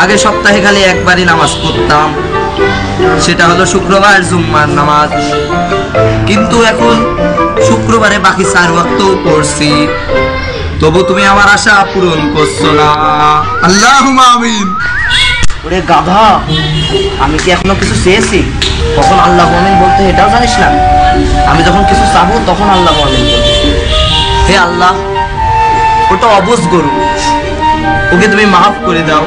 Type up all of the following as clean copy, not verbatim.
আগে সপ্তাহে খালি একবারই নামাজ পড়তাম, সেটা হলো শুক্রবার জুম্মার নামাজ। কিন্তু এখন শুক্রবারে বাকি 4 ওয়াক্তও পড়ছি, তবু তুমি আমার আশা পূরণ করছো না। আল্লাহুম্মা আমিন। ওরে গাধা, আমি কি এখনো কিছু চেয়েছি? কখন আল্লাহ আমিন বলতে এটাও জানিস না? আমি যখন কিছু চাবো তখন আল্লাহ আমিন বলতে। হে আল্লাহ, ওটা অবুঝ গরু, ওকে তুমি মাফ করে দাও,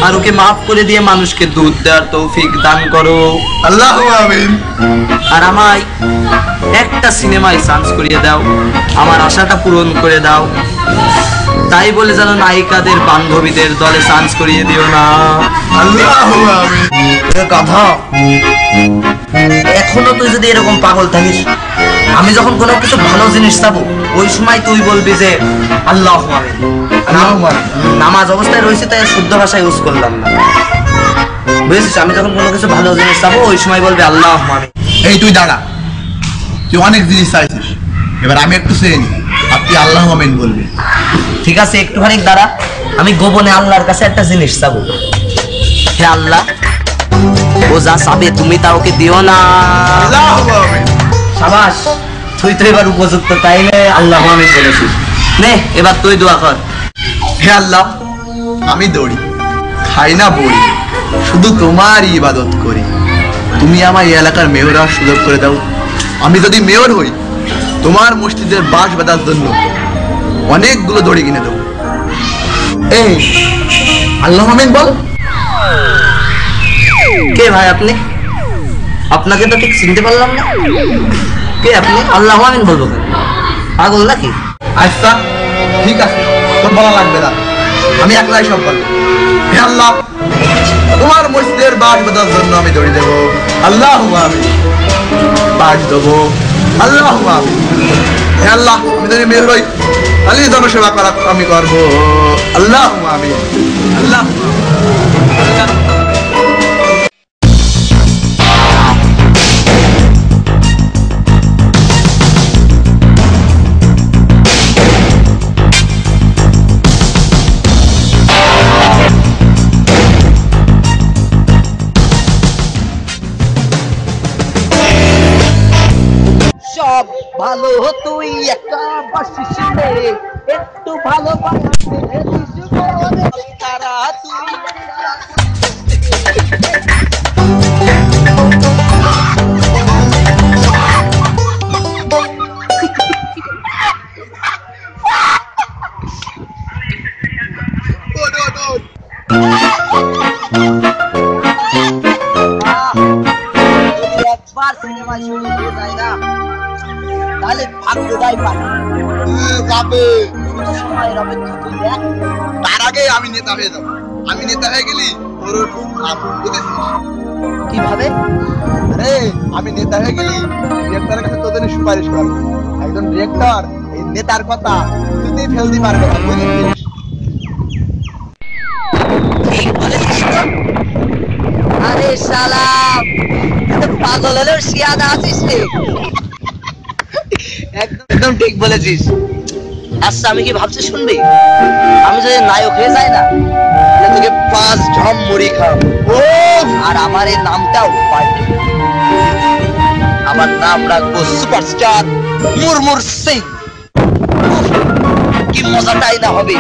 আর ওকে মাফ করে দিয়ে মানুষকে দুধ দেওয়ার তৌফিক দান করো। আল্লাহুম্মা আমিন। আর আমায় একটা সিনেমায় চান্স করিয়ে দাও, আমার আশাটা পূরণ করে দাও। তাই বলে যেন নায়িকাদের বান্ধবীদের দলে চান্স করিয়ে দিও না। আল্লাহুম্মা আমিন। কথা, এখনো তুই যদি এরকম পাগল থাকিস, আমি যখন কোনো কিছু ভালো জিনিস চাবো ওই সময় তুই বলবি যে আল্লাহু আমিন। নামাজ অবস্থায় রয়েছে তাই শুদ্ধ ভাষা ইউজ করলাম না, বুঝেছিস? আমি যখন কোনো কিছু ভালো জিনিস চাবো ওই সময় বলবি আল্লাহু আমিন। এই তুই দাঁড়া, তুই অনেক জিনিস চাইছিস, এবার আমি একটু চেয়ে নি, আপনি আল্লাহু আমিন বলবি। ঠিক আছে, একটুখানি দাঁড়া, আমি গোপনে আল্লাহর কাছে একটা জিনিস চাবো। হে আল্লাহ, ও যা চাবে তুমি তা ওকে দিও না। আল্লাহু আমিন। শাবাশ, তুই তো এবার উপযুক্ত টাইমে আল্লাহু আমিন বলেছিস। নে এবার তুই দোয়া কর। হে আল্লাহ, আমি দৌড়ি, খাই না বড়ি, শুধু তোমারই ইবাদত করি। তুমি আমার এই এলাকার মেয়র হওয়ার সুযোগ করে দাও। আমি যদি মেয়র হই, তোমার মসজিদের বাঁশ বাঁধার জন্য অনেকগুলো দড়ি কিনে দেবো। এই আল্লাহু আমিন বল। কে ভাই আপনি? আপনাকে তো ঠিক চিনতে পারলাম না। কে আপনি? আল্লাহু আমিন বলবো কেন? পাগল নাকি? আচ্ছা ঠিক আছে, তোর বলা লাগবে না, আমি একলাই সব বলবো। হে আল্লাহ, তোমার মসজিদের বাঁশ বাঁধার জন্য আমি দড়ি দেবো। আল্লাহু আমিন। বাঁশ দেবো। আল্লাহু আমিন। হে আল্লাহ, আমি যদি মেয়র হই, খালি জনসেবা করা আমি করবো। আল্লাহু আমিন। আল্লাহু আমিন। সব ভালো তুই একটা বাসিস রে, একটু ভালো তারা তুই। একবার সিনেমায় শুরু হয়ে যায় না, তাহলে ভাগ্যটাই পারে যাবে। সময়ের অপেক্ষা তুই দেখ। তার আগে আমি নেতা হয়ে যাবো। আমি নেতা হয়ে গেলি তোর বুঝেছিস কিভাবে? আরে আমি নেতা হয়ে গেলি ডিরেক্টরের কাছে তোদের সুপারিশ করবো। একজন ডিরেক্টর এই নেতার কথা কিছুতেই ফেলতে পারবে না, বুঝেছিস? আরে শালা, পাগল হলেও শিয়াদা আছিস রে। একদম ঠিক বলেছিস। আচ্ছা, আমি কি ভাবছি শুনবি? আমি যদি নায়ক হয়ে যাই না, তাহলে তোকে 5 ঢম মুড়ি খাওয়াবো। ও আর আমার এই নামটাও পাল্টে, আমার নাম রাখবো সুপারস্টার মুরমুর সিং। কি মজাটাই না হবে,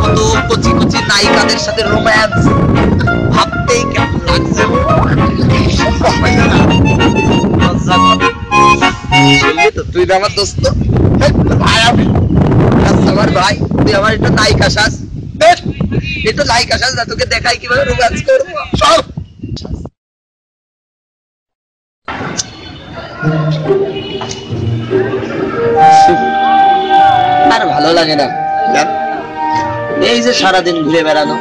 কত কচি কচি নায়িকাদের সাথে রোম্যান্স, ভাবতেই কেমন লাগছে। তুই আমার দোস্ত, ভাই আমি আমার ভাই, তুই আমার একটা নায়িকা সাজ, একটু নায়িকা সাজ না, তোকে দেখাই কিভাবে রোম্যান্স করবো। সব আর ভালো লাগে না। এই যে সারাদিন ঘুরে বেড়ানো,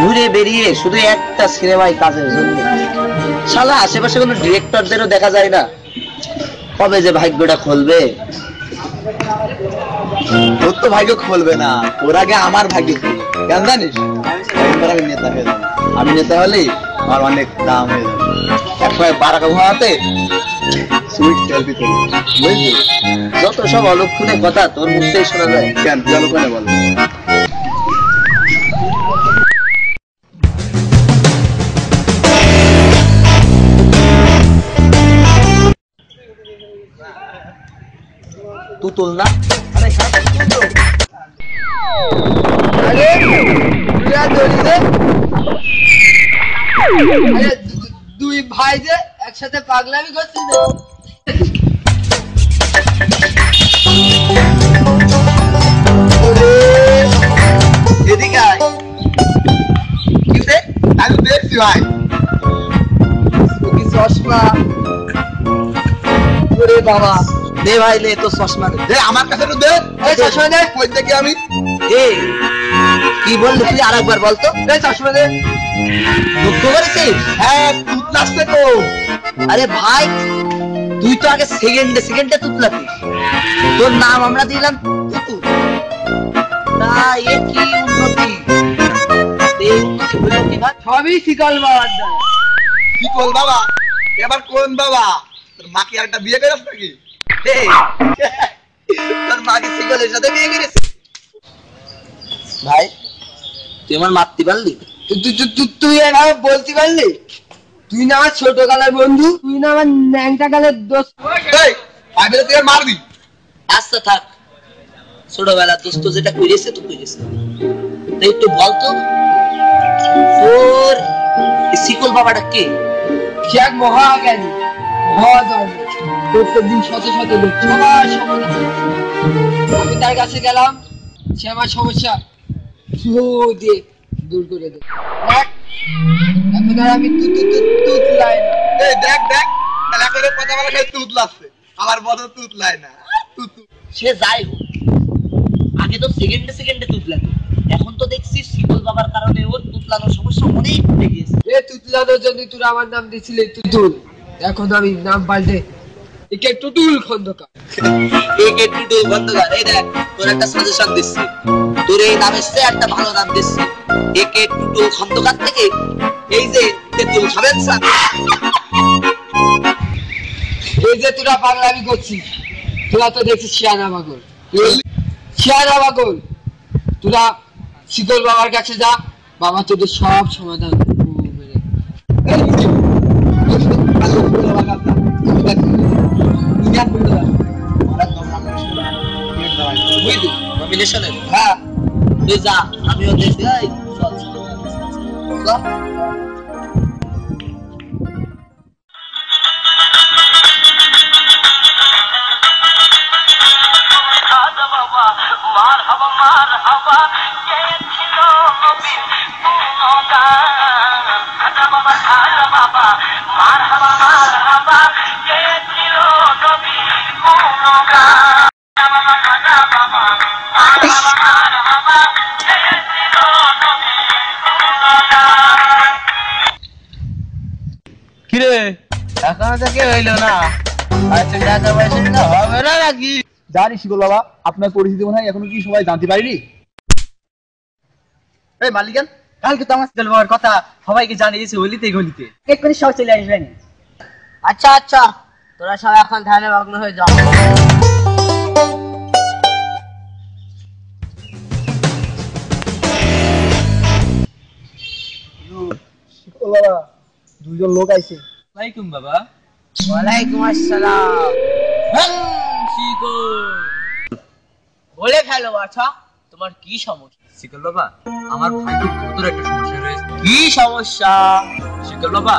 ঘুরে বেরিয়ে শুধু একটা সিনেমায় কাজের জন্য, শালা আশেপাশে কোনো ডিরেক্টরদেরও দেখা যায় না। কবে যে ভাগ্যটা খুলবে? তোর তো ভাগ্য খুলবে না, ওর আগে আমার ভাগ্য খুলবে। কেন জানিস? একবার আমি নেতা হয়ে যাবো। আমি নেতা হলেই আমার অনেক দাম হয়ে যাবে। একবার বারাকা ঘোরাতে সুইট সেলফি তুলি, বুঝলি? যত সব অলক্ষণে কথা তোর মুখেই শোনা যায়। কেন অলক্ষণে বল? তোল না। আরে দুই ভাই যে একসাথে পাগলামি করছিস এদিকে আয়। কি রে? আমি দেখছি ভাই। কি চশমা? ওরে বাবা, দে ভাই লে তো চশমা দে। দে আমার কাছে তো দে। এই চশমা দে। কই দেখি আমি। এ কি বললি তুই আরেকবার বল তো। এই চশমা দে। দুঃখ করেছিস? হ্যাঁ তুত নাচতে তো। আরে ভাই তুই তো আগে সেকেন্ডে তুতলাতিস, তোর নাম আমরা দিলাম তুতু। তা এ কি উন্নতি? এই উন্নতি হলো কি ভাই? সবই শিকল বাবার দ্বারা। কি কল বাবা? এবার কোন বাবা? তোর মা কি আরেকটা বিয়ে করেছ নাকি? এই, তোর মাকে শিকলের সাথে বিয়ে করেছে? ভাই তুই আমার মারতে পারলি? তুই এভাবে বলতে পারলি? তুই না আমার ছোট কালের বন্ধু, তুই না আমার ন্যাংটা কালের দোস্ত। এই আগে তুই আর মারবি। আচ্ছা থাক, ছোটবেলার দোস্ত যেটা করেছে তো করেছে, তাই একটু বলতো তোর শিকল বাবাটা কে? সে এক মহাজ্ঞানী, মহাধর্মী, প্রত্যেকদিন শত শত লোক সবার সমাধান। আমি তার কাছে গেলাম, সে আমার সমস্যা দিয়ে দূর করে দেয়। এখন আর আমি তুতলাই না। এই দেখ দেখ তাহলে করে কথা বলা খালি তুত লাগছে। আমার বড় তুত লাই না। তুত সে যাই হোক, আগে তো সেকেন্ডে তুতলাতো, এখন তো দেখছি শিকল বাবার কারণে ওর তুতলানোর সমস্যা অনেক বেড়ে গিয়েছে। এ তুতলানোর জন্য তোরা আমার নাম দিয়েছিলে তুতুল, এখন আমি নাম পাল্টে একে টুটুল খন্দকার। একে টুটুল খন্দকার। এই দেখ তোর একটা সাজেশন দিচ্ছি, তোর এই নামের চেয়ে একটা ভালো নাম দিচ্ছি, একে টুটুল খন্দকার থেকে এই যে তেঁতুল খাবেন স্যার। এই যে তোরা পাগলামি করছিস, তোরা তো দেখছিস শিয়ানা পাগল, শিয়ানা পাগল। তোরা শিকল বাবার কাছে যা, বাবা তোদের সব সমাধান করবে। নমিনেশনের হ্যাঁ তুই যা, আমিও দেখি। এই চল চল চল। কিরে এখনো থেকে হইলো না? আচ্ছা টাকা পয়সা দিতে হবে না নাকি? জানি শিকল বাবা আপনার পরিস্থিতি মনে হয় এখনো কি সবাই জানতে পারেনি। এই মালিকান কালকে তো আমার শিকল বাবার কথা সবাইকে জানিয়েছি গলিতে গলিতে। এক্ষুনি সব চলে আসবেন। আচ্ছা আচ্ছা, তোরা সব এখন ধ্যানে মগ্ন হয়ে যাও। শিকল বাবা দুইজন লোক আইছে। ওয়ালাইকুম বাবা। ওয়ালাইকুম আসসালাম। বলে ফেলো বাছা, তোমার কি সমস্যা? শিকল বাবা আমার ভাই খুব গুরুতর একটা সমস্যা রয়েছে। কি সমস্যা? শিকল বাবা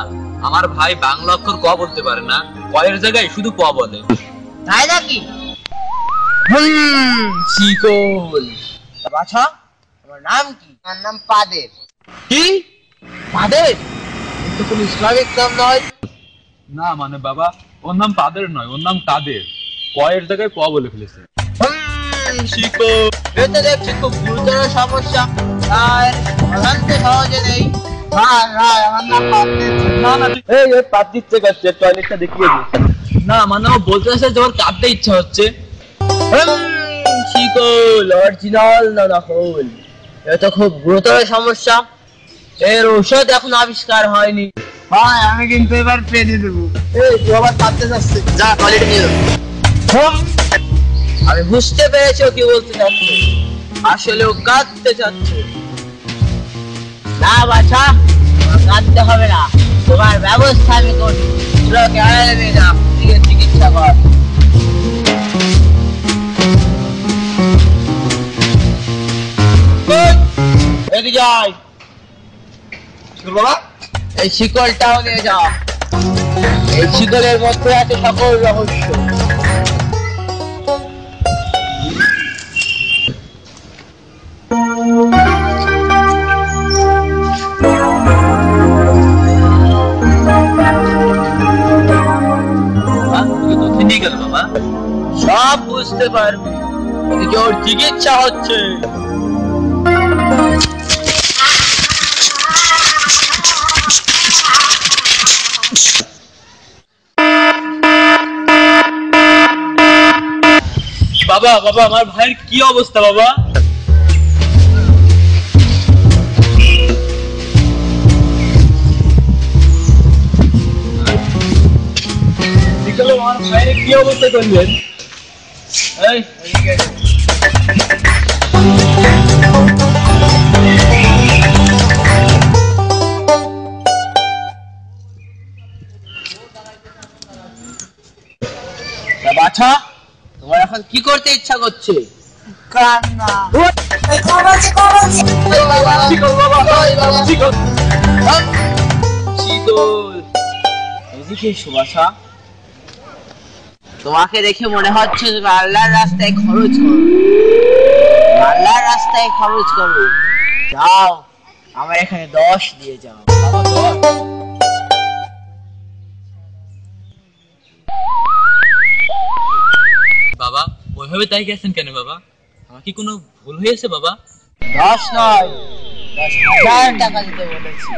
আমার ভাই বাংলা অক্ষর ক বলতে পারে না, কয়ের জায়গায় শুধু ক বলে। তাই নাকি? শিকল বাছা, তোমার নাম কি? আমার নাম পাদের। কি পাদের? তো কোন ইসলামিক নাম নয়। না মানে বাবা ওর নাম পাদের নয়, ওর নাম কাদের, কয়ের জায়গায় ক বলে ফেলেছে। শিকল এটা দেখছি খুব গুরুতর সমস্যা, আর সমাধান তো সহজে নেই। এই পাত দিচ্ছে করছে, টয়লেটটা দেখিয়ে দিই। না মানে ও বলতে আসে যে ওর কাঁদতে ইচ্ছা হচ্ছে। শিকল অরিজিনাল না নকল, এটা খুব গুরুতর সমস্যা, এর ঔষধ এখন আবিষ্কার হয়নি। ভাই আমি কিন্তু এবার পেয়ে দেবো। এই তুই আবার কাঁদতে যাচ্ছে। যা টয়লেটে নিয়ে যাও। আমি বুঝতে পেরেছি ও কি বলতে চাচ্ছে, আসলে ও কাঁদতে চাচ্ছে। না বাছা, তোমার কাঁদতে হবে না, তোমার ব্যবস্থা আমি করি। তোরা কেরালে নিয়ে যা, চিকিৎসা কর। এদিকে আয়। বাবা এই শিকলটাও নিয়ে যাও। এই শিকলের মধ্যে আছে সকল রহস্য। ঠিক গেল বাবা, সব বুঝতে পারবি। এদিকে ওর চিকিৎসা হচ্ছে। বাবা বাবা আমার ভাইয়ের কি অবস্থা বাবা? আমার ভাইয়ের কি অবস্থা করলেন? এই বাছা, তোমার এখন কি করতে ইচ্ছা করছে? কান্না। এদিকে এসো বাছা। তোমাকে দেখে মনে হচ্ছে তুমি আল্লাহর রাস্তায় খরচ করো। আল্লাহর রাস্তায় খরচ করো। যাও, আমার এখানে 10 দিয়ে যাও। বাবা ওইভাবে তাই গেছেন কেন বাবা? আমার কি কোনো ভুল হয়েছে বাবা? 10 নয়, 10,000 টাকা দিতে বলেছি।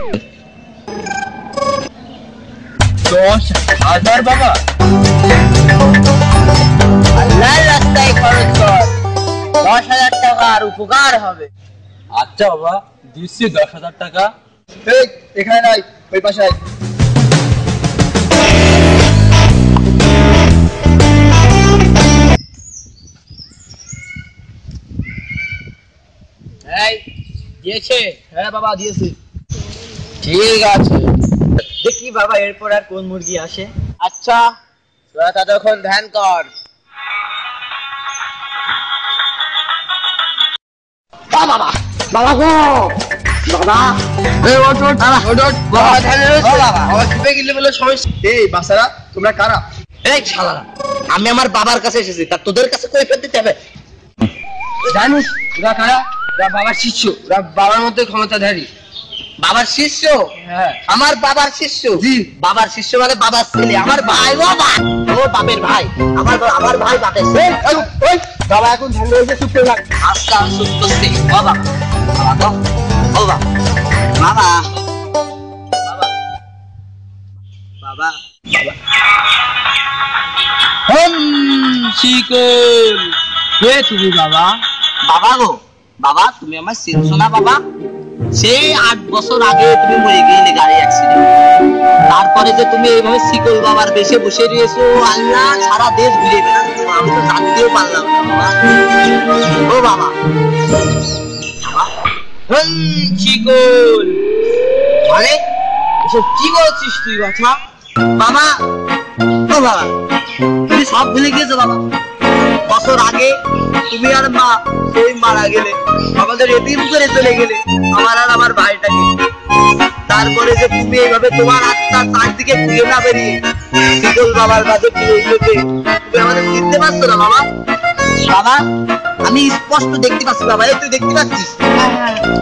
10,000 বাবা? আল্লাহর রাস্তায় খরচ কর, 10,000 টাকার উপকার হবে। আচ্ছা বাবা, দিচ্ছি 10,000 টাকা। এই এখানে নাই, ওই পাশে আয়। এই দিয়েছে? হ্যাঁ বাবা দিয়েছি। ঠিক আছে। দেখি বাবা এরপর আর কোন মুরগি আসে। আচ্ছা, তোরা ততক্ষণ ধ্যান কর। বাবা বাবা গো, বাবা এই ওঠ ওঠ ওঠ ওঠ। বাবা ধ্যানে রয়েছে। বাবা বাবা টিপে গেলে বলে সমস্যা। এই বাচ্চারা তোমরা কারা? এই শালারা, আমি আমার বাবার কাছে এসেছি, তা তোদের কাছে কৈফিয়ত দিতে হবে? জানিস ওরা কারা? ওরা বাবার শিষ্য, ওরা বাবার মধ্যে ক্ষমতাধারী। বাবার শিষ্য? হ্যাঁ। আমার বাবার শিষ্য? জি। বাবার শিষ্য মানে বাবার ছেলে, আমার ভাই। ও বাপের ভাই, আমার ভাই বাপের ছেলে। ওই বাবা এখন ধ্যান রয়েছে, চুপ করে থাক। আস্তে আস্তে করছি। ও বাবা, বাবা ও বাবা, বাবা বাবা শিকল, কে তুমি বাবা? বাবা গো, বাবা তুমি আমার চিনছো না বাবা? সেই 8 বছর আগে তুমি মরে গেলে গাড়ি অ্যাক্সিডেন্ট। তারপরে যে তুমি এইভাবে শিকল বাবার বেশে বসে রয়েছো, আল্লাহ সারা দেশ ঘুরে বেড়াচ্ছো, আমি তো জানতেও পারলাম না বাবা। ও বাবা, শিকল মানে এসব কি বলছিস তুই বাছা? বাবা ও বাবা, তুমি সব ভুলে গিয়েছো বাবা। বছর আগে তুমি আর মা সেই মারা গেলে, আমাদের এতিম করে চলে গেলে, আমার আর আমার ভাইটাকে। তারপরে যে তুমি এইভাবে তোমার আত্মা চারদিকে ঘুরে না বেরিয়ে শিকল বাবার কাছে ফিরে গেলে, তুমি আমাদের চিনতে পারছো না বাবা? বাবা আমি স্পষ্ট দেখতে পাচ্ছি বাবা। এই তুই দেখতে পাচ্ছিস?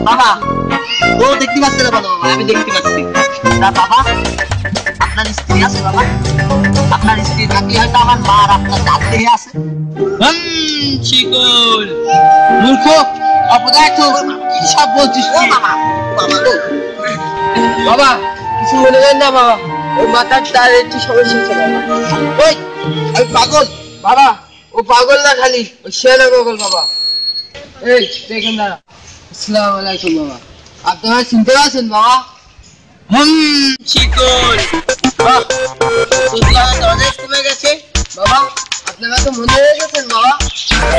বাবা ও দেখতে পাচ্ছে না বাবা, আমি দেখতে পাচ্ছি। না বাবা, আপনার স্ত্রী আছে বাবা? আপনার স্ত্রী থাকলে হয়তো আমার মা আর আপনার দাঁত দেহে আছে। শিকল মূর্খ, অপদার্থ, কি সব বলছিস তুই? বাবা বাবা গো, বাবা কিছু মনে করেন না বাবা, ওই মাথার তার একটু সমস্যা হচ্ছে বাবা। ওই আমি পাগল? বাবা ও পাগল না, খালি ও শেয়ানা পাগল বাবা। এই দেখেন দাঁড়া। আসসালামু আলাইকুম বাবা, আপনারা চিনতে পারছেন বাবা? শিকল অনেক কমে গেছে বাবা, আপনারা তো মনে হয়ে গেছেন বাবা।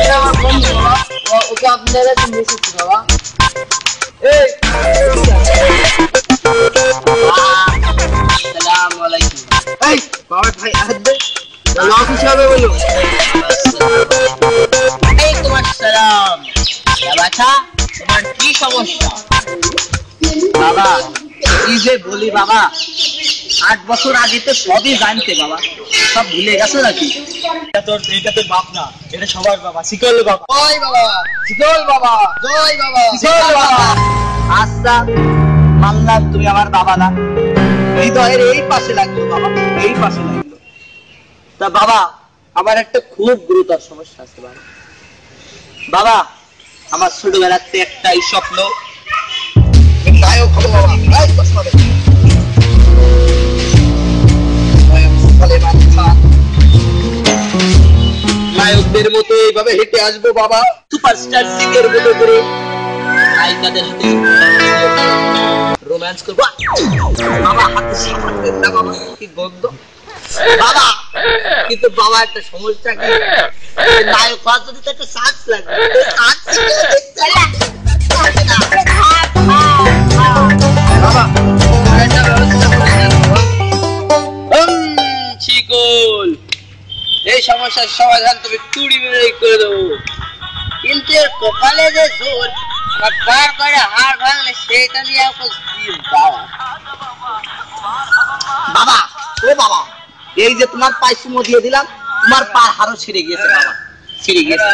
এটা আমার বন্ধু বাবা, ওকে আপনারা চিনে এসেছেন বাবা। এই আসসালামু আলাইকুম। এই বাবার ভাই হাত দে, অফিস হবে বলো। এই তোমার সালাম। বাচ্চা তোমার কি সমস্যা? কি যে বলি বাবা, 8 বছর আগে তো সবই জানতে বাবা, সব ভুলে গেছো নাকি? এটা তোর বাপ না, এটা সবার বাবা, শিকল বাবা। জয় বাবা, শিকল বাবা, জয় বাবা, শিকল বাবা। আচ্ছা মানলাম তুমি আমার বাবা না, হৃদয়ের এই পাশে লাগলো বাবা, এই পাশে লাগলো। তা বাবা আমার একটা খুব গুরুতর সমস্যা আছে বাবা। বাবা আমার ছোটবেলাতে একটাই স্বপ্ন, নায়ক হবো বাবা। এই প্রশ্ন দে। নায়ক সালেমান খান। নায়কদের মতো এইভাবে হেঁটে আসবো বাবা। সুপারস্টার সিংহের মতো করে নায়িকাদের সাথে রোম্যান্স করবো। বাবা হাতে সামনে না বাবা, কি গন্ধ বাবা। কিন্তু বাবা একটা সমস্যা কি, নায়ক হওয়ার জন্য তো একটা সাজ লাগবে। বাবা একটা ব্যবস্থা করে দেন বাবা। শিকল, এই সমস্যার সমাধান তুমি তুড়ি মেরে করে দেবো, কিন্তু এর কপালে যে জোর, কার করে হাড় ভাঙলে সেটা নিয়ে বাবা। ও বাবা, এই যে তোমার পায়ে চুমো দিয়ে দিলাম, তোমার পায়ের হাড়ও ছিঁড়ে গিয়েছে বাবা, ছিঁড়ে গিয়েছে।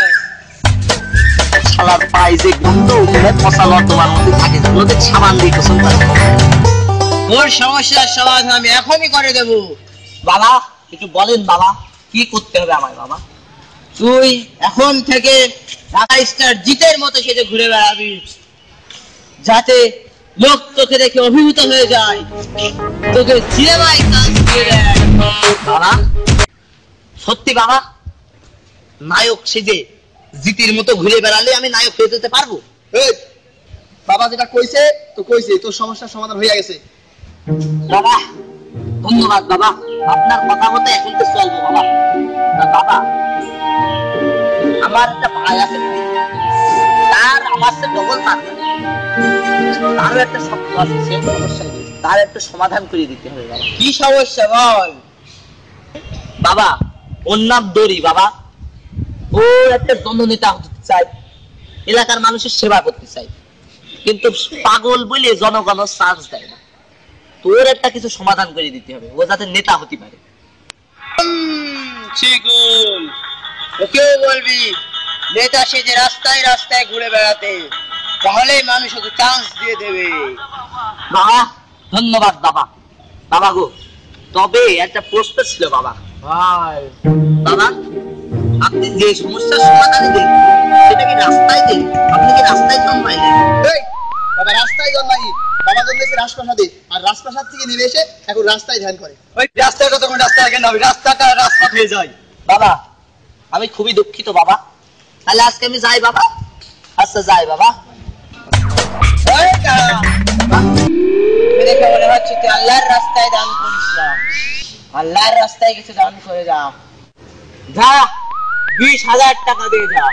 শালার পায়ে যে গন্ধ উঠে পচালো তোমার মধ্যে থাকে, ওদের সাবান দিয়ে গোসল করে। ওর সমস্যার সমাধান আমি এখনই করে দেব বাবা। একটু বলেন বাবা, কি করতে হবে আমায় বাবা? তুই এখন থেকে ঢাকা স্টার জিতের মতো সেজে ঘুরে বেড়াবি, যাতে লোক তোকে দেখে অভিভূত হয়ে যায়, তোকে সিনেমায় কাজ দিয়ে দেয়। বাবা সত্যি বাবা, নায়ক সেজে জিতের মতো ঘুরে বেড়ালে আমি নায়ক হয়ে যেতে পারবো? এই বাবা যেটা কইছে তো কইছে, তোর সমস্যার সমাধান হয়ে গেছে বাবা। ধন্যবাদ বাবা, আপনার কথা মতো এখন তো চলবো বাবা। বাবা আমার একটা ভাই আছে, তার আমার সাথে ডবল পার্টনার, তারও একটা স্বপ্ন আছে, সে সমস্যা হয়েছে, তার একটা সমাধান করে দিতে হবে বাবা। কি সমস্যা বল বাবা? ওর নাম দড়ি বাবা। ও একটা জননেতা হতে চাই, এলাকার মানুষের সেবা করতে চাই, কিন্তু পাগল বলে জনগণ চান্স দেয় না। তোর একটা কিছু সমাধান করে দিতে হবে, ও যাতে নেতা হতে পারে। শিকল, ওকেও বলবি নেতা সেজে রাস্তায় রাস্তায় ঘুরে বেড়াতে, তাহলে মানুষ ওকে চান্স দিয়ে দেবে। বাবা ধন্যবাদ বাবা। বাবা গো, তবে একটা প্রশ্ন ছিল বাবা। ভাই বাবা আপনি যে সমস্যার সমাধান দেন সেটা কি রাস্তায় দেন? আপনি কি রাস্তায় জন্মাইলেন? এই বাবা রাস্তায় জন্মাই, বাবা জন্মেছে রাজপ্রাসাদে, আর রাজপ্রাসাদ থেকে নেমে এসে এখন রাস্তায় ধ্যান করে। ওই রাস্তাটা তখন রাস্তা আগে না, ওই রাস্তাটা রাস্তা হয়ে যায়। বাবা আমি খুবই দুঃখিত বাবা, তাহলে আজকে আমি যাই বাবা। আচ্ছা যাই বাবা। দেখে মনে হচ্ছে তুই আল্লাহর রাস্তায় দান করিস না, আল্লাহর রাস্তায় কিছু দান করে যা। যা 20,000 টাকা দিয়ে যা।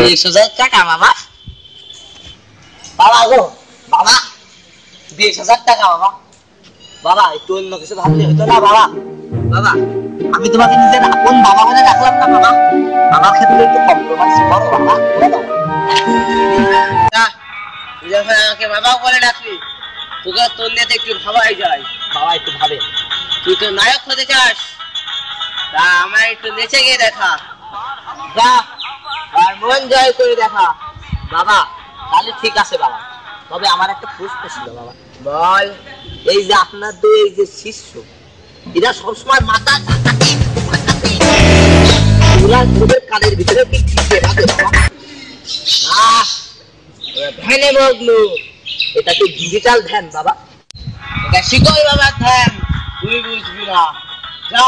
20,000 টাকা বাবা? বাবা গো বাবা, 20,000 টাকা বাবা। বাবা একটু অন্য কিছু ভাবলে হতো না বাবা? বাবা আমি তোমাকে নিজের আপন বাবা বলে রাখলাম না বাবা, আমার ক্ষেত্রে একটু কম্প্রোমাইজ করো বাবা। যখন আমাকে বাবা বলে ডাকলি, তোকে তোর নিয়ে একটু ভাবাই যায় বাবা, একটু ভাবে। তুই তো নায়ক হতে চাস, তা আমার একটু নেচে গিয়ে দেখা, যা আর মন জয় করে দেখা বাবা। তাহলে ঠিক আছে বাবা, তবে আমার একটা প্রশ্ন ছিল বাবা। বল। এই যে আপনার দুই এই যে শিষ্য, এরা সবসময় মাথা ওদের কানের ভিতরে কি বাজে বাবা? ধ্যানে মগ্ন, এটা কি ডিজিটাল ধ্যান বাবা? এটা শিকল বাবার ধ্যান, তুই বুঝবি না। যা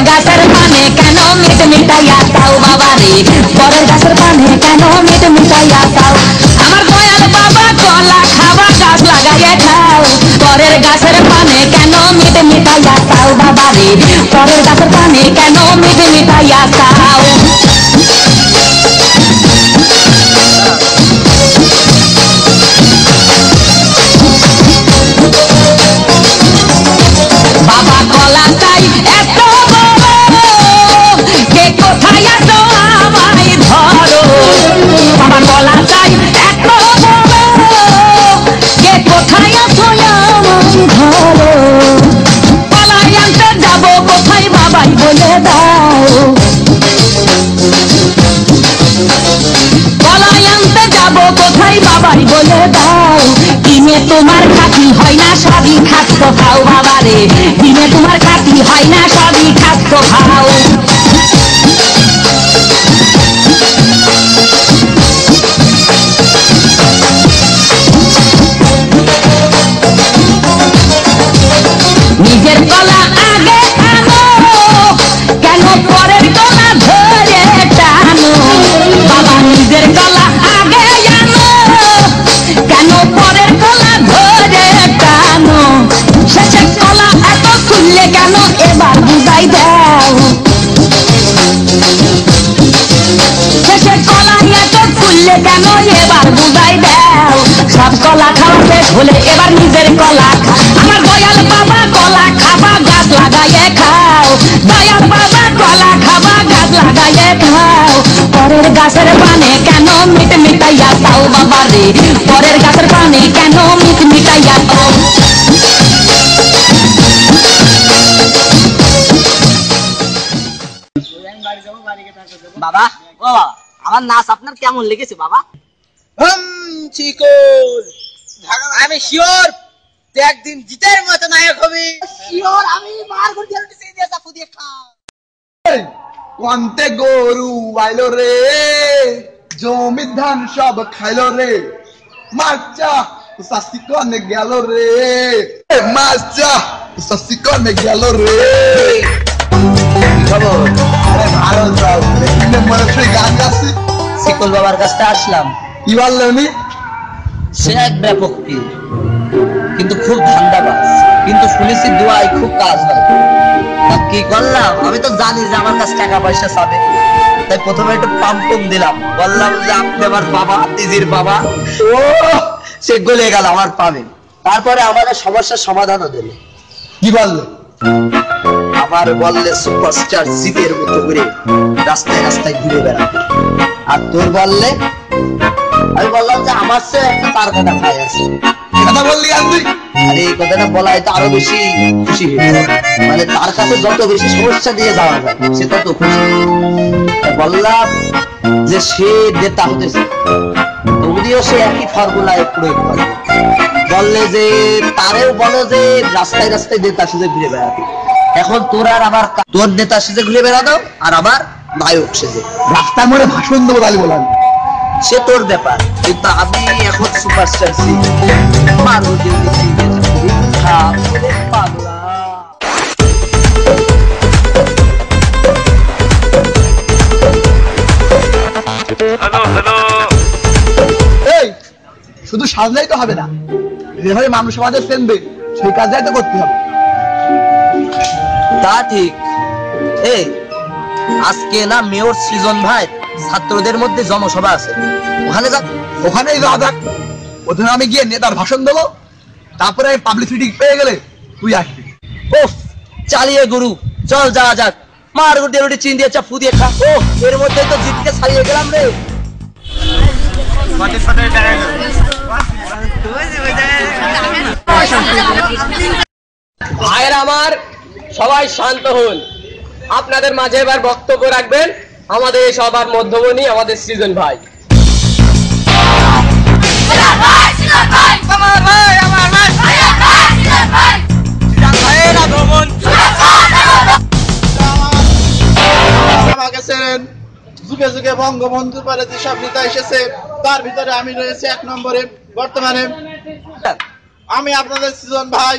গাছের পানে কেন মিট মিটাইয়া তাও বাবা রে, পরের গাছের পানে কেন মিট মিটাইয়া তাও। আমার দয়াল বাবা কলা খাবা গাছ লাগাইয়া খাও, পরের গাছের পানে কেন মিট মিটাইয়া তাও বাবা রে, পরের গাছের পানে কেন মিট মিটাইয়া তাও। কলাই আনতে যাব কোথায় বাবাই বলে দাও, দিনে তোমার খাতি হয় না সবই খাদ্য খাও বাবারে, দিনে তোমার খাতি হয় না সবই খাদ্য খাও। নিজের গলা আগে আনো, কেন পরের গলা ধরে টানো, বাবা নিজের গলা আগে আনো, কেন পরের গলা ধরে টানো, শেষের গলা এত খুললে কেন এবার বুঝাই দাও, শেষের গলা এত খুললে কেন এবার বুঝাই দাও, সব কলা খাওয়া শেষ হলে এবার নিজের কলা খা, আমার দয়াল বাবা কলা খাবা গাছ লাগাইয়ে খাও, দয়াল বাবা কলা খাবা গাছ লাগাইয়ে খাও, পরের গাছের পানে কেন মিট মিটাইয়া দাও বাবা রে, পরের গাছের পানে কেন মিট মিটাইয়া দাও। বাবা, ও বাবা, আমার নাচ আপনার কেমন লেগেছে বাবা? চিকন, আমি শিওর তুই একদিন জিতের মতো নায়ক হবি, শিওর আমি মার ঘুরে দিয়ে চাপু দিয়ে খাও। কন্তে গরু আইলো রে, জমি ধান সব খাইলো রে, মাচা শাস্তি কনে গেল রে, মাচা শাস্তি কনে গেল রে। খবর? আরে ভালো যাও, দেখলে মনে সেই গান গাছি। শিকল বাবার কাছটা আসলাম, কি বললে উনি? সে এক ব্যাপক পীর, কিন্তু খুব ধান্দাবাজ, কিন্তু শুনেছি দোয়ায় খুব কাজ হয়। তা কি করলাম, আমি তো জানি যে আমার কাছে টাকা পয়সা চাবে, তাই প্রথমে একটু পাম্পম দিলাম, বললাম যে আপনি আমার বাবা, তিজির বাবা। ও সে গলে গেল আমার পাবে। তারপরে আমাদের সমস্যার সমাধানও দিল। কি বললে? আমার বললে সুপারস্টার জিতের মতো করে রাস্তায় রাস্তায় ঘুরে বেড়াবে, আর তোর বললে আমি বললাম যে আমার সে একটা তার কাটা খাই আছে। কথা বললি আর তুই? আরে এই কথাটা বলাই তো আরো বেশি খুশি হয়েছে, মানে তার কাছে যত বেশি সমস্যা দিয়ে যাওয়া যায় সে তত খুশি। বললাম যে সে নেতা হতেছে, যদিও সে একই ফর্মুলায় প্রয়োগ করে। বললে যে তারেও বলো যে রাস্তায় রাস্তায় নেতা সেজে ঘুরে বেড়াতে। এখন তোর আর আমার, তোর নেতা সেজে ঘুরে বেড়াতো আর আমার নায়ক সেজে রাস্তা মোড়ে ভাষণ দেবো তাহলে বললাম। সে তোর ব্যাপার, কিন্তু আমি এখন সুপারস্টার ছি। এই শুধু সাজলেই তো হবে না, যেভাবে মানুষ আমাদের চেনবে সেই কাজটাই তো করতে হবে। তা ঠিক। এই আজকে না মেয়র সৃজন ভাই ছাত্রদের মধ্যে জনসভা আছে, ওখানে যা। ওখানেই যাওয়া যাক। প্রথমে আমি গিয়ে নেতার ভাষণ দেবো, তারপরে পাবলিসিটি পেয়ে গেলে তুই আসবি। ওফ, চালিয়ে গুরু, চল যাওয়া যাক। মার গুটি রুটি চিন দিয়ে চাপু দিয়ে খা। ও এর মধ্যে তো জিতকে ছাড়িয়ে গেলাম রে। ভাইয়ের আমার, সবাই শান্ত হন। আপনাদের মাঝে এবার বক্তব্য রাখবেন আমাদের এই সবার মধ্যমণি, আমাদের সৃজন ভাই। যুগে যুগে বঙ্গবন্ধুর পরে যেসব নেতা এসেছে তার ভিতরে আমি রয়েছে 1 নম্বরে। বর্তমানে আমি আপনাদের সৃজন ভাই।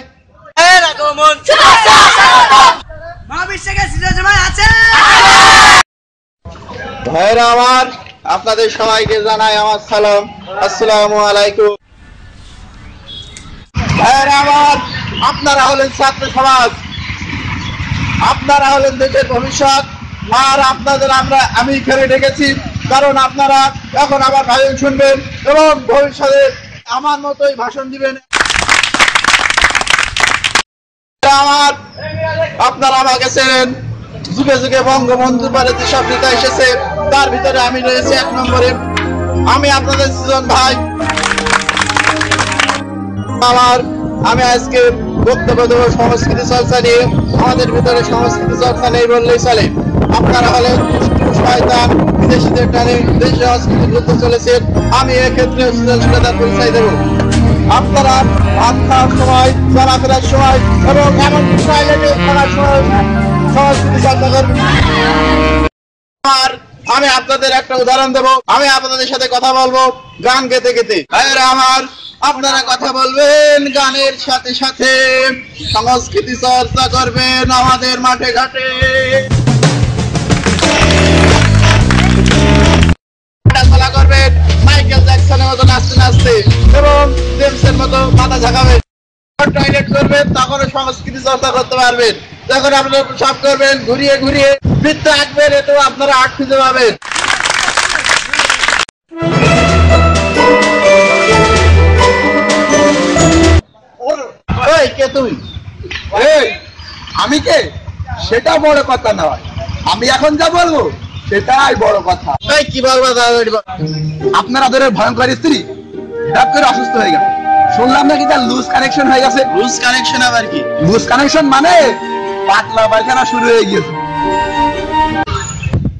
ভাইরা আমার, আপনাদের সবাইকে জানাই আমার সালাম, আসসালামু আলাইকুম। ভাইরা আমার, আপনারা হলেন ছাত্র সমাজ, আপনারা হলেন দেশের ভবিষ্যৎ, আর আপনাদের আমি এখানে ডেকেছি কারণ আপনারা এখন আবার ভাষণ শুনবেন এবং ভবিষ্যতে আমার মতোই ভাষণ দিবেন। আমার, আপনারা আমাকে চেনেন, যুগে যুগে বঙ্গবন্ধুর পরে যেসব নেতা এসেছে তার ভিতরে আমি রয়েছে 1 নম্বরে। আমি আপনাদের সৃজন ভাই। আমি আজকে বক্তব্য দেবো সংস্কৃতি চর্চা নিয়ে। আমাদের ভিতরে সংস্কৃতি চর্চা নেই বললেই চলে। আপনারা হলেন দুষ্টু, শয়তান, বিদেশিদের টানে দেশীয় সংস্কৃতি ভুলতে চলেছেন, আমি এক্ষেত্রে সৃজনশীলতার পরিচয় দেব। আপনারা ভাত খাওয়ার সময়, চলাফেরার সময় এবং এমনকি টয়লেটে থাকার সময় সংস্কৃতি চর্চা করবেন। আর আমি আপনাদের একটা উদাহরণ দেব, আমি আপনাদের সাথে কথা বলবো গান গেতে গেতে। ভাইয়েরা আমার, আপনারা কথা বলবেন গানের সাথে সাথে, সংস্কৃতি চর্চা করবেন আমাদের মাঠে ঘাটে, হাঁটাচলা করবেন মাইকেল জ্যাকসনের মতো নাচতে নাচতে এবং জেমসের মতো মাথা ঝাঁকাবেন। টয়লেট করবেন তখনও সংস্কৃতি চর্চা করতে পারবেন। যখন আপনারা সব করবেন ঘুরিয়ে ঘুরিয়ে বৃত্ত আঁকবেন, এতেও আপনারা আর্ট খুঁজে পাবেন। কে তুমি? আমি কে সেটা বড় কথা নয়, আমি এখন যা বলবো সেটাই বড় কথা। কি বলবো? আপনার আদরের ভয়ঙ্কর স্ত্রী হঠাৎ করে অসুস্থ হয়ে গেছে, শুনলাম নাকি তার লুজ কানেকশন হয়ে গেছে। লুজ কানেকশন আবার কি? লুজ কানেকশন মানে পাতলা পায়খানা শুরু হয়ে গিয়েছে।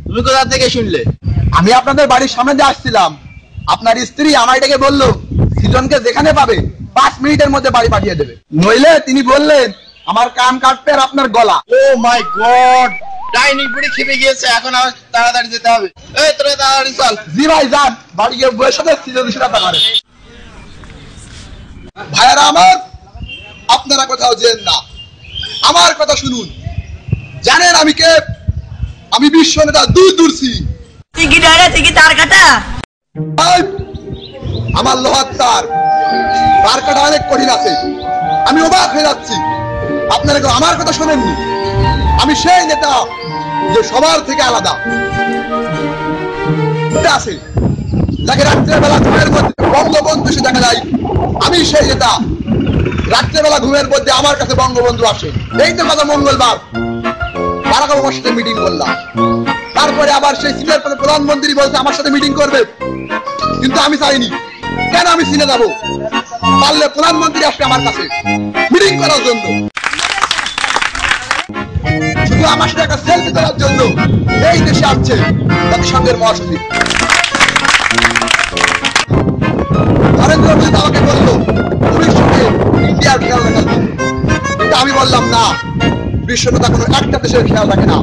তুমি কোথা থেকে শুনলে? আমি আপনাদের বাড়ির সামনে দিয়ে আসছিলাম, আপনার স্ত্রী আমার এটাকে বললো সৃজনকে যেখানে পাবে 5 মিনিটের মধ্যে বাড়ি পাঠিয়ে দেবে, নইলে তিনি বললেন আমার কান কাটবে আর আপনার গলা। ও মাই গড, ডাইনিং বুড়ি খেপে গিয়েছে, এখন আমার তাড়াতাড়ি যেতে হবে। এই তোরা তাড়াতাড়ি চল। জি ভাই যান, বাড়ি গিয়ে বউয়ের সাথে সৃজনশীলতা করে। ভাইয়ারা আমার, আপনারা কোথাও যেন না, আমার কথা শুনুন। জানেন আমি কে? আমি বিশ্ব নেতা দূরদর্শী। আমার লোহার তার কাটা অনেক কঠিন আছে, আমি অবাক হয়ে যাচ্ছি আপনারা কেউ আমার কথা শোনেননি। আমি সেই নেতা যে সবার থেকে আলাদা আছে, যাকে রাত্রেবেলা ঘুমের মধ্যে বঙ্গবন্ধু এসে দেখা যায়। আমি সেই নেতা, রাত্রেবেলা ঘুমের মধ্যে আমার কাছে বঙ্গবন্ধু আসে। এই তো কথা মঙ্গলবার বারাক ওবামার সাথে মিটিং করলাম, তারপরে আবার সেই সিনিয়র প্রধানমন্ত্রী বলছে আমার সাথে মিটিং করবে, কিন্তু আমি চাইনি। কেন আমি চীনে যাবো? পারলে প্রধানমন্ত্রী আসবে আমার কাছে মিটিং করার জন্য, শুধু আমার সাথে একটা সেলফি তোলার জন্য। এই দেশে আসছে জাতিসংঘের মহাসচিব নরেন্দ্র মোদী আমাকে বললো ভবিষ্যতে ইন্ডিয়ার খেয়াল রাখার জন্য, কিন্তু আমি বললাম না, বিশ্ব নেতা কোনো একটা দেশের খেয়াল রাখে না,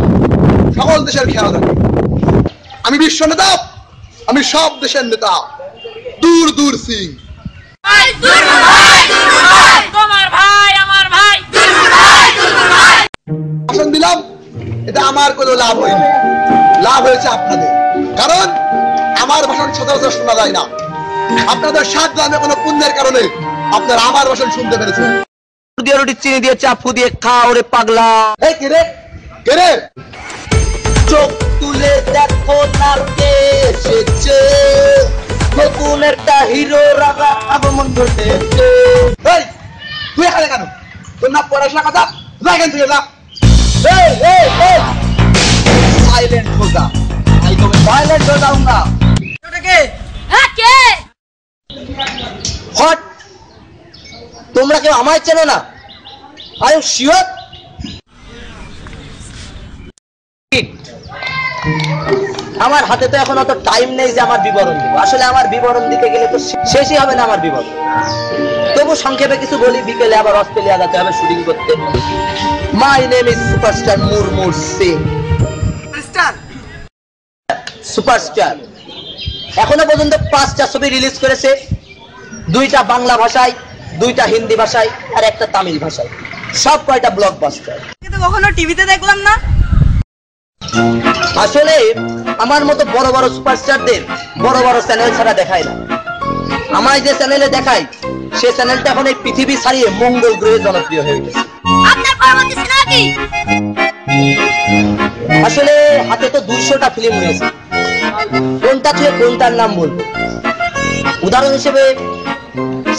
সকল দেশের খেয়াল রাখে। আমি বিশ্ব নেতা, আমি সব দেশের নেতা, দূর সিং। ভাষণ দিলাম, এটা আমার কোনো লাভ হয়নি, লাভ হয়েছে আপনাদের। কারণ আমার ভাষণ সচরাচর শোনা যায় না, আপনাদের 7 গ্রামে কোনো পুণ্যের কারণে আপনারা আমার ভাষণ শুনতে পেরেছেন। রুটি চিনি দিয়ে চাপু দিয়ে খাও রে পাগলা। এই কে রে? কে রে? চোখ তুলে দেখো না কে এসেছে, নতুন একটা হিরো রাগা আগমন ঘটেছে। এই তুই এখানে কেন? তোর না পড়াশোনা কথা, যা এখান থেকে যা। সাইলেন্ট हो जा, आई तो मैं साइलेंट हो जाऊंगा। हट, তোমরা কেউ আমায় চেনো না? I am sure. আমার হাতে তো এখন অত টাইম নেই যে আমার বিবরণ দিব। আসলে আমার বিবরণ দিতে গেলে তো শেষই হবে না আমার বিবরণ। তবু সংক্ষেপে কিছু বলি, বিকেলে আবার অস্ট্রেলিয়া যেতে হবে শুটিং করতে। My name is superstar Murmur Singh. Superstar এখনো পর্যন্ত 5টা ছবি রিলিজ করেছে, 2টা বাংলা ভাষায়, 2টা হিন্দি ভাষায় আর একটা তামিল ভাষায়। সব কয়টা ব্লকবাস্টার। কিন্তু কখনো টিভিতে দেখলাম না। আসলে আমার মতো বড় বড় সুপারস্টারদের বড় বড় চ্যানেল ছাড়া দেখায় না। আমায় যে চ্যানেলে দেখায় সে চ্যানেলটা এখন এই পৃথিবী ছাড়িয়ে মঙ্গল গ্রহে জনপ্রিয় হয়ে গেছে। আপনার পরবর্তী সিনেমা কি? আসলে হাতে তো 200টা ফিল্ম হয়েছে, কোনটা থেকে কোনটার নাম বলবো? উদাহরণ হিসেবে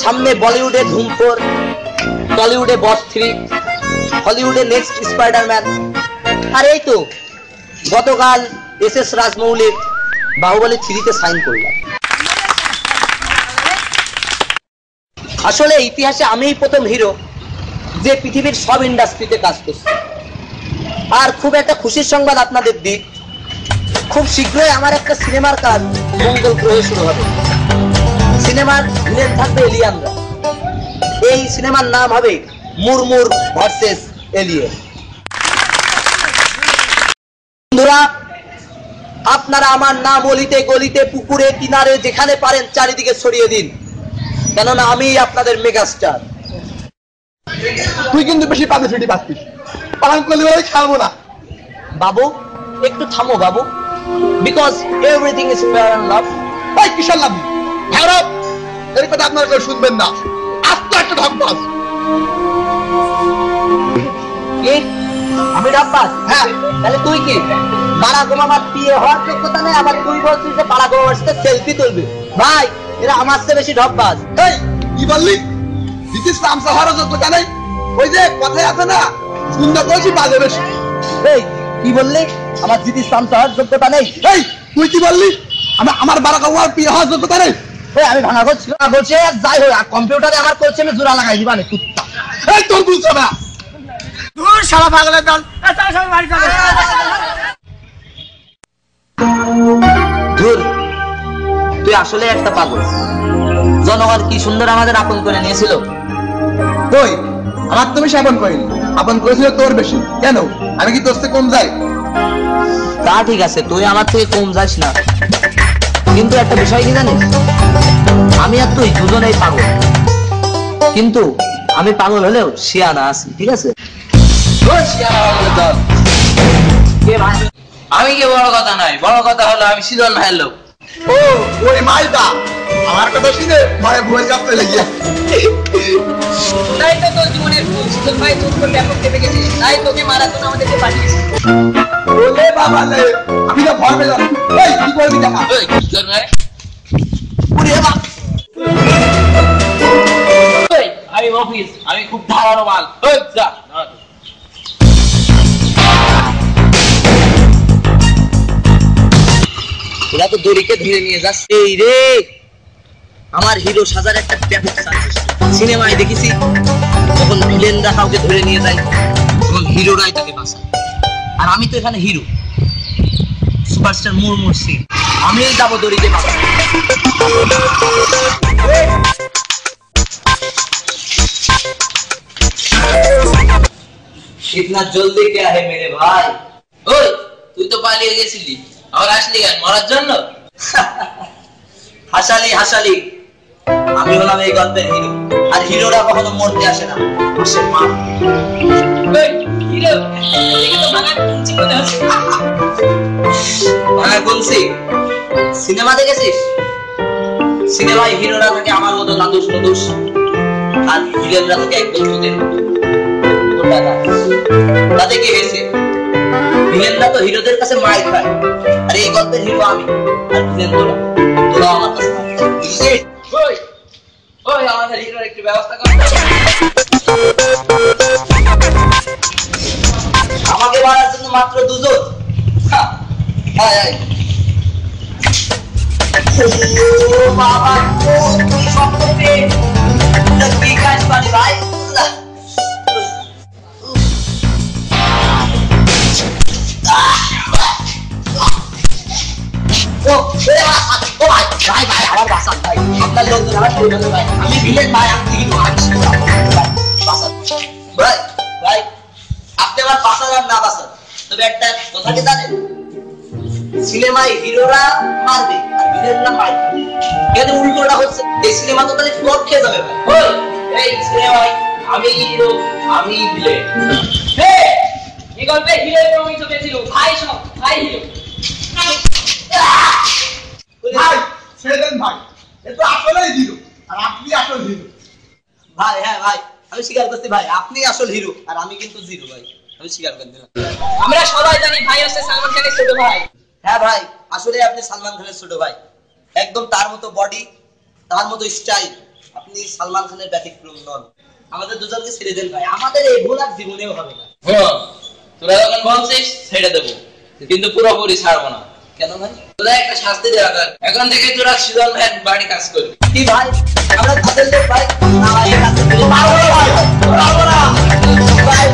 সামনে বলিউডে ধুম 4, টলিউডে বস 3, হলিউডে নেক্সট স্পাইডারম্যান, আর এই তো গতকাল এস রাজমৌলির বাহুবলী 3-তে সাইন করলাম। আসলে ইতিহাসে আমিই প্রথম হিরো যে পৃথিবীর সব ইন্ডাস্ট্রিতে কাজ করছে। আর খুব একটা খুশির সংবাদ আপনাদের দিক, খুব শীঘ্রই আমার একটা সিনেমার কাজ মঙ্গল গ্রহে শুরু হবে। সিনেমার ভিলেন থাকবে এলিয়ানরা। এই সিনেমার নাম হবে মুরমুর ভার্সেস এলিয়েন। বন্ধুরা, আপনারা আমার নাম অলিতে গলিতে পুকুরে কিনারে যেখানে পারেন চারিদিকে ছড়িয়ে দিন, কেননা আমি আপনাদের মেগাস্টার। তুই কিন্তু বেশি পাবে ফিটি পাচ্ছিস, পালন করলে বলে খেলবো না। বাবু একটু থামো বাবু, because everything is fair and love. ভাই কিসের লাভ? ভারত এর কথা আপনারা কেউ শুনবেন না, আস্ত একটা ঢকবাজ। কি আমি ডাব্বাস? হ্যাঁ। তাহলে তুই কি বারাক ওবামার বিয়ে হওয়ার যোগ্যতা নেই, আবার তুই বলছিস যে বারাক ওবামার সাথে সেলফি তুলবি? ভাই এরা আমার চেয়ে বেশি ঢপবাজ। এই কি বললি? দিদিস রামসা হওয়ার যোগ্যতা নেই? ওই যে কথায় আছে না, সুন্দর করেছি বাজে বেশি। এই কি বললি? আমার দিদি ইসলাম হওয়ার যোগ্যতা নেই? এই তুই কি বললি? আমার বারাক ওবামার বিয়ে হওয়ার যোগ্যতা নেই? এই আমি ভাঙা করছি না বলছে, যাই হোক কম্পিউটারে আমার করছে আমি জোড়া লাগাই দিবা না কুত্তা। এই তোর বুঝছো না? দূর শালা পাগলের দল। চল বাড়ি চল। ধুর, তুই আসলে একটা পাগল। জনগণ কি সুন্দর আমাদের আপন করে নিয়েছিল। কই আমার তুমি আপন করিনি, আপন করেছিল তোর বেশি। কেন আমি কি তোর থেকে কম যাই? তা ঠিক আছে, তুই আমার থেকে কম যাস না, কিন্তু একটা বিষয় কি জানিস, আমি আর তুই দুজনেই পাগল, কিন্তু আমি পাগল হলেও শিয়ানা আছি, ঠিক আছে? কে ভাই? আমি কি বড় কথা নাই, বড় কথা হলো আমি সিজন ভাইয়ের লোক। ও ওই মাইদা আমার কথা শুনে ভয়ে ভয়ে কাঁপতে লাগিয়া। তাই তো তোর জীবনের সুজন ভাই তোর উপর ব্যাপক চেপে গেছে, তাই তোকে মারার জন্য আমাদেরকে পাঠিয়েছে। ওলে বাবা লে, আমি তো ভয় পেলাম। এই কি করবি দেখা? ওই সিজন ভাই, ওরে বাবা, ওই আমি অফিস, আমি খুব ধারালো মাল। ওই যা ওরা তো দড়িকে ধরে নিয়ে যাচ্ছে। এই রে, আমার হিরো সাজার একটা ব্যাপক সাকসেস। সিনেমায় দেখেছি যখন ভিলেনরা কাউকে ধরে নিয়ে যায় তখন হিরোরাই তাকে বাঁচায়, আর আমি তো এখানে হিরো, সুপারস্টার মুরমুর সিং। আমি যাবো দড়িতে বাঁচাতে। इतना जल्दी क्या है मेरे भाई? ওই তুই তো পালিয়ে গেছিলি, আবার আসলি কেন? মরার জন্য? হাসালি হাসালি, আমি হলাম এই গল্পের হিরো, আর হিরোরা কখনো মরতে আসে না, আসে মা। ওই হিরো, দেখে তো ভাঙা কুঞ্চি মনে হচ্ছে। ভাঙা বলছি, সিনেমা দেখেছিস? সিনেমায় হিরোরা থাকে আমার মতো নাদুস নদুস, আর ভিলেনরা থাকে একদম চোখের মতো। তাতে কি হয়েছে? ভিলেনরা তো হিরোদের কাছে মাইর খায়, আর এই গল্পের হিরো আমি, আর ভিলেন তোরা, তোরা আমার কাছে মাইর খায়। বুঝছিস? ওই ওই আমাদের হিরোর একটু ব্যবস্থা কর। আমাকে মারার জন্য মাত্র দুজন? হ্যাঁ, আয় আয়। ও বাবা, ও কি শক্ত পেট, এটা কি কাজ পারি ভাই? ও ভাই ভাই ভাই, আমার বাসা ভাই, আপনার লোকজন আমার পরিবার ভাই, আমি ভিলেন ভাই, আপনি কি বাসা ভাই ভাই, আপনি আমার বাসা না বাসা, তবে একটা কথা কি জানেন, সিনেমায় হিরোরা মারবে আর ভিলেনরা মারবে, এখানে উল্টোটা হচ্ছে। এই সিনেমা তো তাহলে ফ্লপ খেয়ে যাবে ভাই। ওই এই সিনেমায় আমি হিরো, আমি ভিলেন। হে, এই গল্পে হিরোর প্রমিত পেয়েছিল ভাই, সব ভাই হিরো। ভাই ছেড়ে দেন ভাই, এ তো আসলেই হিরো, আর আপনি আসল হিরো। ভাই হ্যাঁ ভাই, আমি স্বীকার করছি ভাই, আপনি আসল হিরো আর আমি কিন্তু জিরো ভাই, আমি স্বীকার করে দিলাম। আমরা সবাই জানি ভাই হচ্ছে সালমান খানের ছোট ভাই। হ্যাঁ ভাই, আসলে আপনি সালমান খানের ছোট ভাই, একদম তার মতো বডি, তার মতো স্টাইল, আপনি সালমান খানের ব্যতিক্রম নন। আমাদের দুজনকে ছেড়ে দেন ভাই, আমাদের এই ভুল আর জীবনেও হবে না। তোরা যখন বলছিস ছেড়ে দেবো, কিন্তু পুরোপুরি ছাড়বো না। কেন ভাই? তোরা একটা শাস্তি দেওয়া দরকার। এখন থেকে তোরা সিজন ভাইয়ের বাড়ি কাজ করবি। কি ভাই, আমরা কাজের লোক ভাই, না ভাই, এই কাজটা করি। পারবো না ভাই, পারবো না ভাই।